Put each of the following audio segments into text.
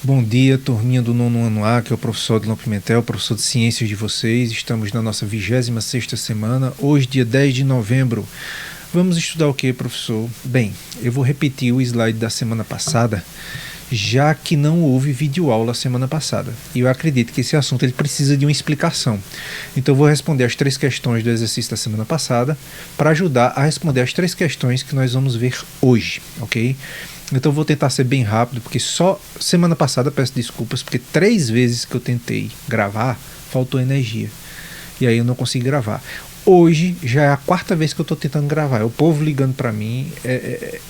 Bom dia, turminha do nono ano A, que é o professor Adilon Pimentel, professor de ciências de vocês. Estamos na nossa 26ª semana, hoje dia 10 de novembro. Vamos estudar o que, professor? Bem, eu vou repetir o slide da semana passada, já que não houve videoaula semana passada. E eu acredito que esse assunto ele precisa de uma explicação. Então eu vou responder as 3 questões do exercício da semana passada para ajudar a responder as 3 questões que nós vamos ver hoje, ok? Então eu vou tentar ser bem rápido, porque só semana passada, peço desculpas, porque 3 vezes que eu tentei gravar, faltou energia. E aí eu não consegui gravar. Hoje já é a 4ª vez que eu estou tentando gravar. É o povo ligando para mim. É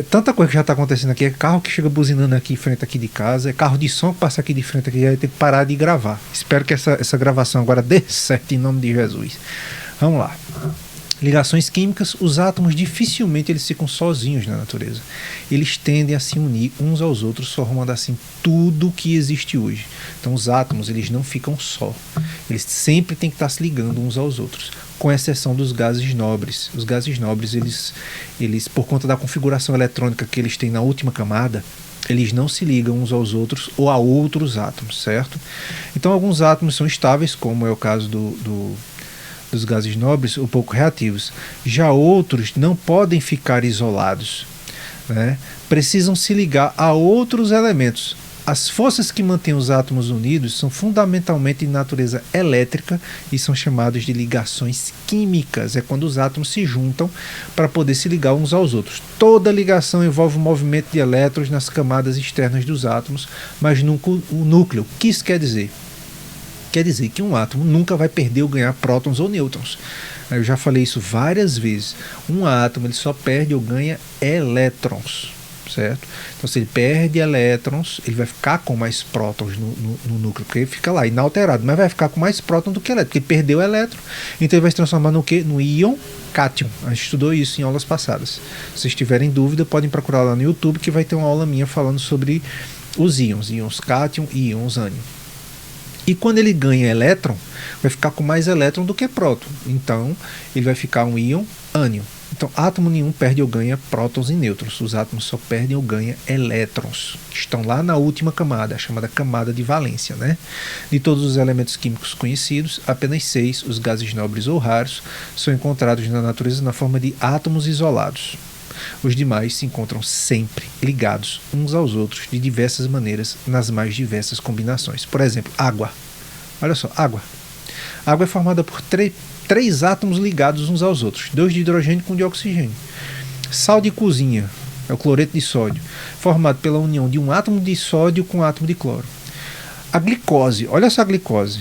tanta coisa que já está acontecendo aqui. É carro que chega buzinando aqui em frente aqui de casa. É carro de som que passa aqui de frente aqui. Já vai ter que parar de gravar. Espero que essa gravação agora dê certo em nome de Jesus. Vamos lá. Ligações químicas, os átomos dificilmente eles ficam sozinhos na natureza. Eles tendem a se unir uns aos outros, formando assim tudo o que existe hoje. Então os átomos eles não ficam só. Eles sempre têm que estar se ligando uns aos outros, com exceção dos gases nobres. Os gases nobres, eles por conta da configuração eletrônica que eles têm na última camada, eles não se ligam uns aos outros ou a outros átomos, certo? Então alguns átomos são estáveis, como é o caso dos gases nobres, um pouco reativos. Já outros não podem ficar isolados, né? Precisam se ligar a outros elementos. As forças que mantêm os átomos unidos são fundamentalmente de natureza elétrica e são chamadas de ligações químicas. É quando os átomos se juntam para poder se ligar uns aos outros. Toda ligação envolve o movimento de elétrons nas camadas externas dos átomos, mas nunca o núcleo. O que isso quer dizer? Quer dizer que um átomo nunca vai perder ou ganhar prótons ou nêutrons. Eu já falei isso várias vezes. Um átomo ele só perde ou ganha elétrons, certo? Então, se ele perde elétrons, ele vai ficar com mais prótons no núcleo, porque ele fica lá inalterado, mas vai ficar com mais prótons do que elétron, porque ele perdeu elétron, então ele vai se transformar no quê? No íon cátion. A gente estudou isso em aulas passadas. Se vocês tiverem dúvida, podem procurar lá no YouTube, que vai ter uma aula minha falando sobre os íons cátion e íons ânion. E quando ele ganha elétron, vai ficar com mais elétron do que próton. Então, ele vai ficar um íon ânion. Então, átomo nenhum perde ou ganha prótons e nêutrons. Os átomos só perdem ou ganham elétrons, que estão lá na última camada, a chamada camada de valência, né? De todos os elementos químicos conhecidos, apenas 6, os gases nobres ou raros, são encontrados na natureza na forma de átomos isolados. Os demais se encontram sempre ligados uns aos outros de diversas maneiras, nas mais diversas combinações. Por exemplo, água. Olha só, água. A água é formada por 3 átomos ligados uns aos outros, 2 de hidrogênio com 1 de oxigênio. Sal de cozinha, é o cloreto de sódio, formado pela união de um átomo de sódio com um átomo de cloro. A glicose, olha só a glicose.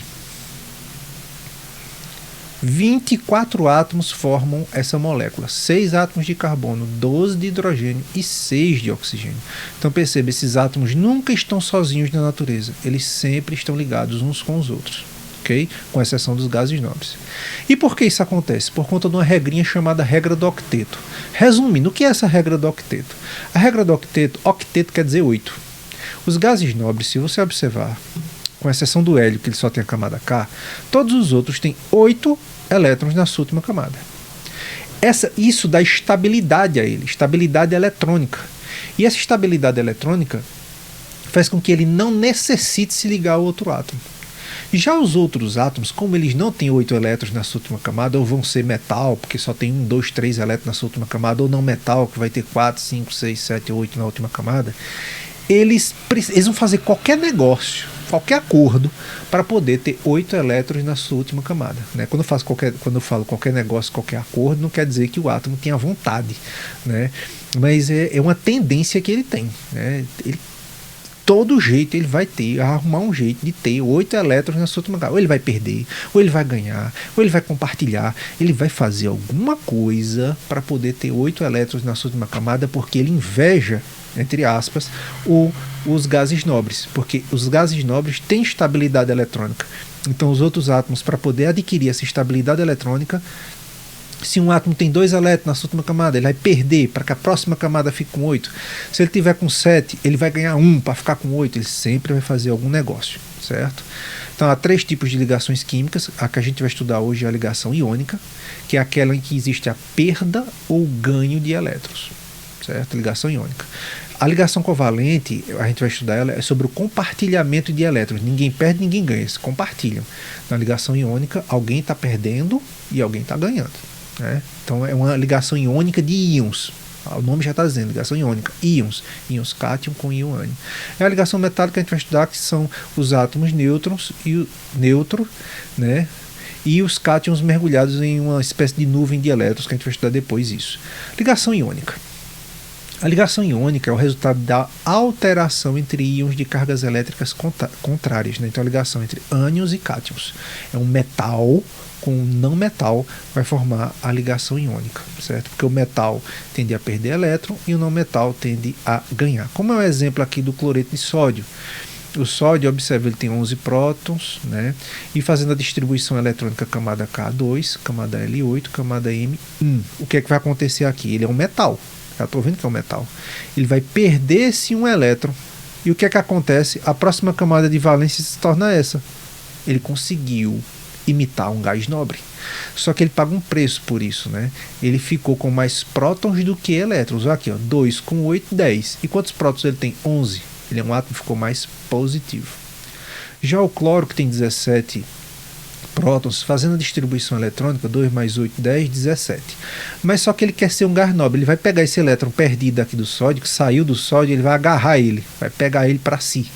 24 átomos formam essa molécula, 6 átomos de carbono, 12 de hidrogênio e 6 de oxigênio. Então perceba, esses átomos nunca estão sozinhos na natureza, eles sempre estão ligados uns com os outros, ok? Com exceção dos gases nobres. E por que isso acontece? Por conta de uma regrinha chamada regra do octeto. Resumindo, o que é essa regra do octeto? A regra do octeto, octeto quer dizer 8. Os gases nobres, se você observar, com exceção do hélio, que ele só tem a camada K, todos os outros têm 8 elétrons na sua última camada. Isso dá estabilidade a ele, estabilidade eletrônica. E essa estabilidade eletrônica faz com que ele não necessite se ligar ao outro átomo. Já os outros átomos, como eles não têm 8 elétrons na sua última camada, ou vão ser metal, porque só tem 1, 2, 3 elétrons na sua última camada, ou não metal, que vai ter 4, 5, 6, 7, 8 na última camada, eles vão fazer qualquer negócio, qualquer acordo, para poder ter 8 elétrons na sua última camada, né? Quando eu falo qualquer negócio, qualquer acordo, não quer dizer que o átomo tenha vontade, né? Mas é uma tendência que ele tem, né? Todo jeito ele vai arrumar um jeito de ter 8 elétrons na sua última camada. Ou ele vai perder, ou ele vai ganhar, ou ele vai compartilhar, ele vai fazer alguma coisa para poder ter 8 elétrons na sua última camada, porque ele inveja, entre aspas, os gases nobres, porque os gases nobres têm estabilidade eletrônica. Então os outros átomos, para poder adquirir essa estabilidade eletrônica, se um átomo tem 2 elétrons na sua última camada, ele vai perder para que a próxima camada fique com 8. Se ele tiver com 7, ele vai ganhar 1 para ficar com 8. Ele sempre vai fazer algum negócio, certo? Então há 3 tipos de ligações químicas. A que a gente vai estudar hoje é a ligação iônica, que é aquela em que existe a perda ou ganho de elétrons, certo? Ligação iônica. A ligação covalente, a gente vai estudar ela, é sobre o compartilhamento de elétrons. Ninguém perde, ninguém ganha, eles compartilham. Na ligação iônica, alguém está perdendo e alguém está ganhando, né? Então é uma ligação iônica de íons. O nome já está dizendo, ligação iônica, íons, íons cátion com íon ânion. É a ligação metálica que a gente vai estudar, que são os átomos nêutrons e o neutro, né? E os cátions mergulhados em uma espécie de nuvem de elétrons, que a gente vai estudar depois isso. Ligação iônica. A ligação iônica é o resultado da alteração entre íons de cargas elétricas contrárias, né? Então a ligação entre ânions e cátions. É um metal com um não metal vai formar a ligação iônica, certo? Porque o metal tende a perder elétron e o não metal tende a ganhar. Como é o exemplo aqui do cloreto de sódio. O sódio, observa, ele tem 11 prótons, né? E fazendo a distribuição eletrônica camada K2, camada L8, camada M1. O que é que vai acontecer aqui? Ele é um metal. Já estou vendo que é um metal. Ele vai perder esse um elétron. E o que é que acontece? A próxima camada de valência se torna essa. Ele conseguiu imitar um gás nobre. Só que ele paga um preço por isso, né? Ele ficou com mais prótons do que elétrons. Olha aqui, ó, 2 com 8, 10. E quantos prótons ele tem? 11. Ele é um átomo que ficou mais positivo. Já o cloro, que tem 17 prótons, fazendo a distribuição eletrônica, 2 mais 8, 10, 17. Mas só que ele quer ser um gás nobre. Ele vai pegar esse elétron perdido aqui do sódio, que saiu do sódio, ele vai agarrar ele, vai pegar ele para si.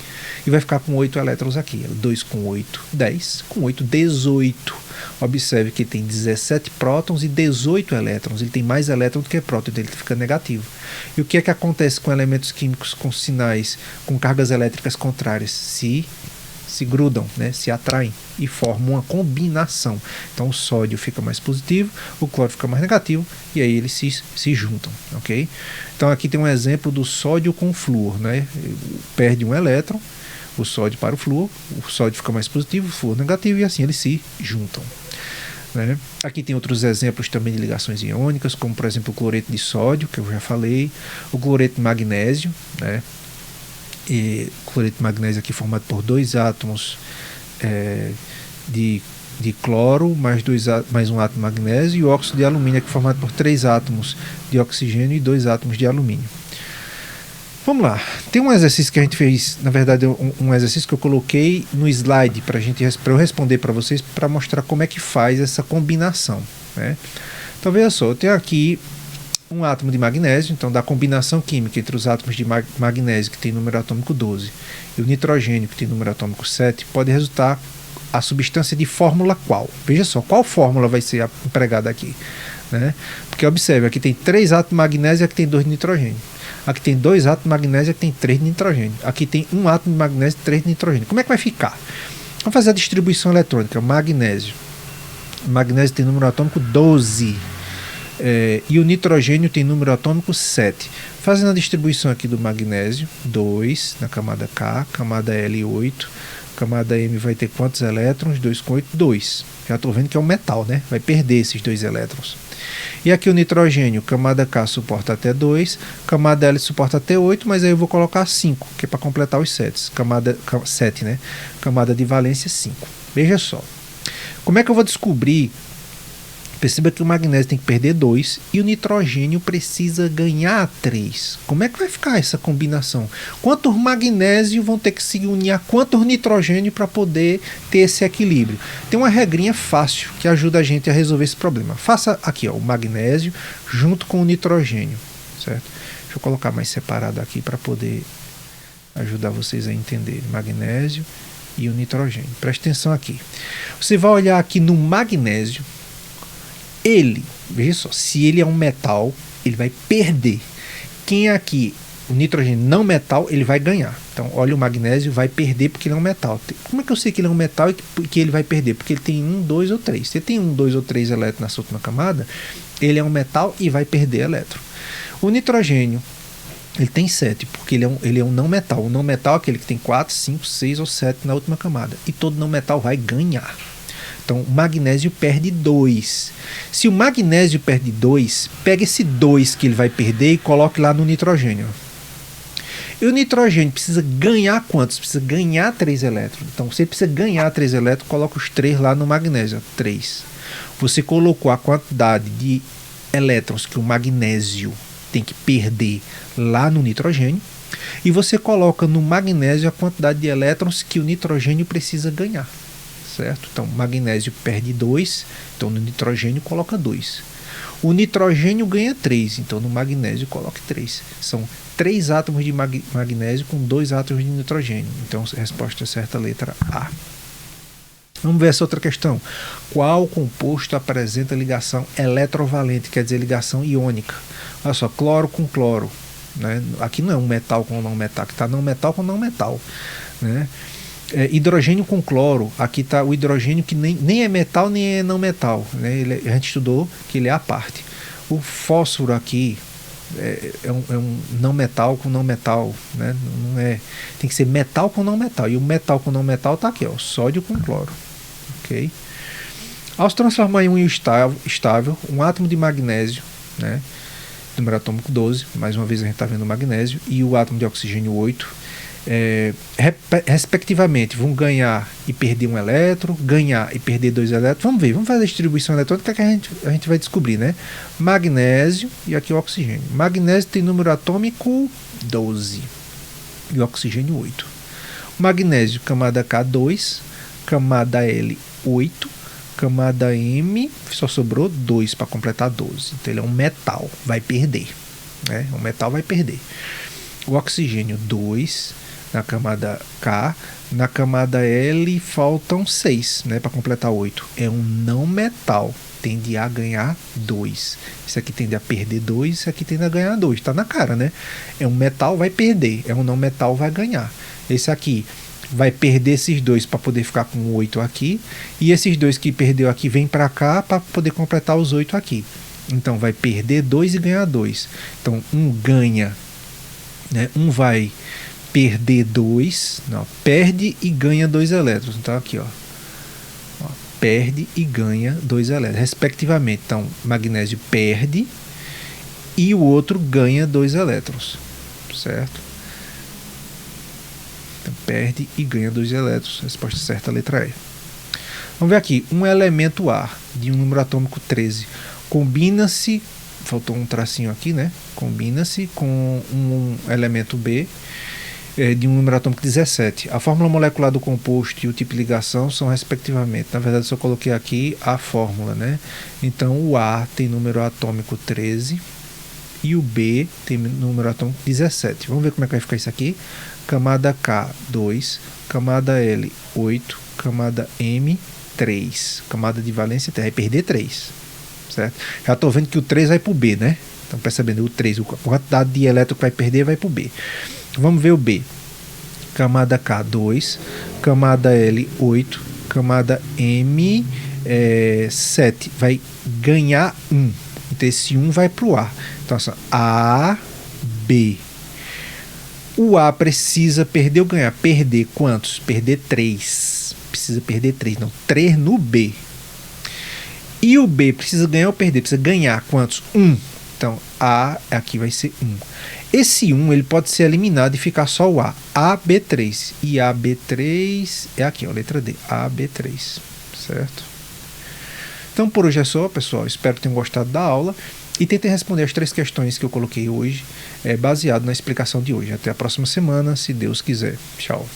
E vai ficar com 8 elétrons aqui. 2 com 8, 10. Com 8, 18. Observe que ele tem 17 prótons e 18 elétrons. Ele tem mais elétrons do que prótons, então ele fica negativo. E o que é que acontece com elementos químicos com sinais, com cargas elétricas contrárias? Se grudam, né? Se atraem e formam uma combinação. Então o sódio fica mais positivo, o cloro fica mais negativo e aí eles se juntam, ok? Então aqui tem um exemplo do sódio com flúor, né? Perde um elétron, o sódio para o flúor fica mais positivo, o flúor negativo e assim eles se juntam, né? Aqui tem outros exemplos também de ligações iônicas, como por exemplo o cloreto de sódio, que eu já falei, o cloreto de magnésio, né? E cloreto de magnésio aqui formado por 2 átomos de cloro mais um átomo de magnésio, e o óxido de alumínio aqui formado por 3 átomos de oxigênio e 2 átomos de alumínio. Vamos lá, tem um exercício que a gente fez, na verdade um exercício que eu coloquei no slide para eu responder para vocês, para mostrar como é que faz essa combinação, né? Então veja só, eu tenho aqui um átomo de magnésio, então da combinação química entre os átomos de magnésio, que tem número atômico 12, e o nitrogênio, que tem número atômico 7, pode resultar a substância de fórmula qual? Veja só, qual fórmula vai ser empregada aqui, né? Porque observe, aqui tem 3 átomos de magnésio e aqui tem 2 de nitrogênio. Aqui tem 2 átomos de magnésio e aqui tem 3 de nitrogênio. Aqui tem 1 átomo de magnésio e 3 de nitrogênio. Como é que vai ficar? Vamos fazer a distribuição eletrônica. Magnésio. O magnésio tem número atômico 12. E o nitrogênio tem número atômico 7. Fazendo a distribuição aqui do magnésio, 2 na camada K, camada L 8, camada M vai ter quantos elétrons? 2 com 8, 2. Já estou vendo que é um metal, né? Vai perder esses 2 elétrons. E aqui o nitrogênio, camada K suporta até 2, camada L suporta até 8, mas aí eu vou colocar 5, que é para completar os 7. 7, né? Camada de valência 5. Veja só. Como é que eu vou descobrir? Perceba que o magnésio tem que perder 2 e o nitrogênio precisa ganhar 3. Como é que vai ficar essa combinação? Quantos magnésio vão ter que se unir a quantos nitrogênio para poder ter esse equilíbrio? Tem uma regrinha fácil que ajuda a gente a resolver esse problema. Faça aqui, ó, o magnésio junto com o nitrogênio, certo? Deixa eu colocar mais separado aqui para poder ajudar vocês a entenderem. Magnésio e o nitrogênio. Preste atenção aqui. Você vai olhar aqui no magnésio. Ele, veja só, se ele é um metal, ele vai perder. Quem é aqui, o nitrogênio não metal, ele vai ganhar. Então, olha, o magnésio vai perder porque ele é um metal. Como é que eu sei que ele é um metal e que ele vai perder? Porque ele tem 1, 2 ou 3. Se ele tem 1, 2 ou 3 elétrons na sua última camada, ele é um metal e vai perder elétron. O nitrogênio, ele tem 7, porque ele é um não metal. O não metal é aquele que tem 4, 5, 6 ou 7 na última camada. E todo não metal vai ganhar. Então, o magnésio perde 2. Se o magnésio perde 2, pega esse 2 que ele vai perder e coloque lá no nitrogênio. E o nitrogênio precisa ganhar quantos? Precisa ganhar 3 elétrons. Então, se ele precisa ganhar 3 elétrons, coloca os 3 lá no magnésio. 3. Você colocou a quantidade de elétrons que o magnésio tem que perder lá no nitrogênio. E você coloca no magnésio a quantidade de elétrons que o nitrogênio precisa ganhar, certo? Então, magnésio perde 2, então no nitrogênio coloca 2. O nitrogênio ganha 3, então no magnésio coloque 3. São 3 átomos de magnésio com 2 átomos de nitrogênio. Então, a resposta certa, letra A. Vamos ver essa outra questão. Qual composto apresenta ligação eletrovalente, quer dizer, ligação iônica? Olha só, cloro com cloro. Né? Aqui não é um metal com não metal, aqui está não metal com não metal. Né? Hidrogênio com cloro, aqui está o hidrogênio que nem é metal nem é não metal. Né? A gente estudou que ele é à parte. O fósforo aqui é um não metal com não metal. Né? Não é, tem que ser metal com não metal. E o metal com não metal está aqui, ó, sódio com cloro. Okay? Ao se transformar em um íon estável, um átomo de magnésio, né, número atômico 12, mais uma vez a gente está vendo o magnésio, e o átomo de oxigênio 8, respectivamente, vão ganhar e perder um elétron, ganhar e perder 2 elétrons. Vamos ver, vamos fazer a distribuição eletrônica que a gente vai descobrir, né? Magnésio e aqui o oxigênio. Magnésio tem número atômico 12 e o oxigênio 8. O magnésio, camada K, 2, camada L, 8, camada M, só sobrou 2 para completar 12. Então ele é um metal, vai perder. Né? Um metal vai perder. O oxigênio 2 na camada K, na camada L faltam 6, né, para completar 8. É um não metal, tende a ganhar 2. Isso aqui tende a perder 2, isso aqui tende a ganhar 2. Está na cara, né? É um metal, vai perder. É um não metal, vai ganhar. Esse aqui vai perder esses 2 para poder ficar com 8 aqui. E esses 2 que perdeu aqui vem para cá para poder completar os 8 aqui. Então vai perder 2 e ganhar 2. Então um ganha, né? Um vai perder 2, perde e ganha 2 elétrons. Então aqui, ó, perde e ganha 2 elétrons, respectivamente. Então magnésio perde e o outro ganha 2 elétrons, certo? Então perde e ganha 2 elétrons. Resposta certa, letra E. Vamos ver aqui, um elemento A de um número atômico 13 combina-se, faltou um tracinho aqui, né? Combina-se com um elemento B de um número atômico 17. A fórmula molecular do composto e o tipo de ligação são respectivamente. Na verdade, só coloquei aqui a fórmula, né? Então, o A tem número atômico 13 e o B tem número atômico 17. Vamos ver como é que vai ficar isso aqui. Camada K, 2. Camada L, 8. Camada M, 3. Camada de valência, vai perder 3. Certo? Já estou vendo que o 3 vai para o B, né? Estão percebendo? O 3, a quantidade de elétron que vai perder vai para o B. Vamos ver o B. Camada K, 2. Camada L, 8. Camada M, 7. Vai ganhar 1. Então esse 1 vai para o A. Então, assim, A, B. O A precisa perder ou ganhar? Perder quantos? Perder 3. Precisa perder 3. Não, 3 no B. E o B precisa ganhar ou perder? Precisa ganhar quantos? 1. Então, A aqui vai ser 1. Esse 1 ele pode ser eliminado e ficar só o A. AB3. E AB3 é aqui, ó, letra D. AB3. Certo? Então, por hoje é só, pessoal. Espero que tenham gostado da aula. E tentem responder as 3 questões que eu coloquei hoje, baseado na explicação de hoje. Até a próxima semana, se Deus quiser. Tchau.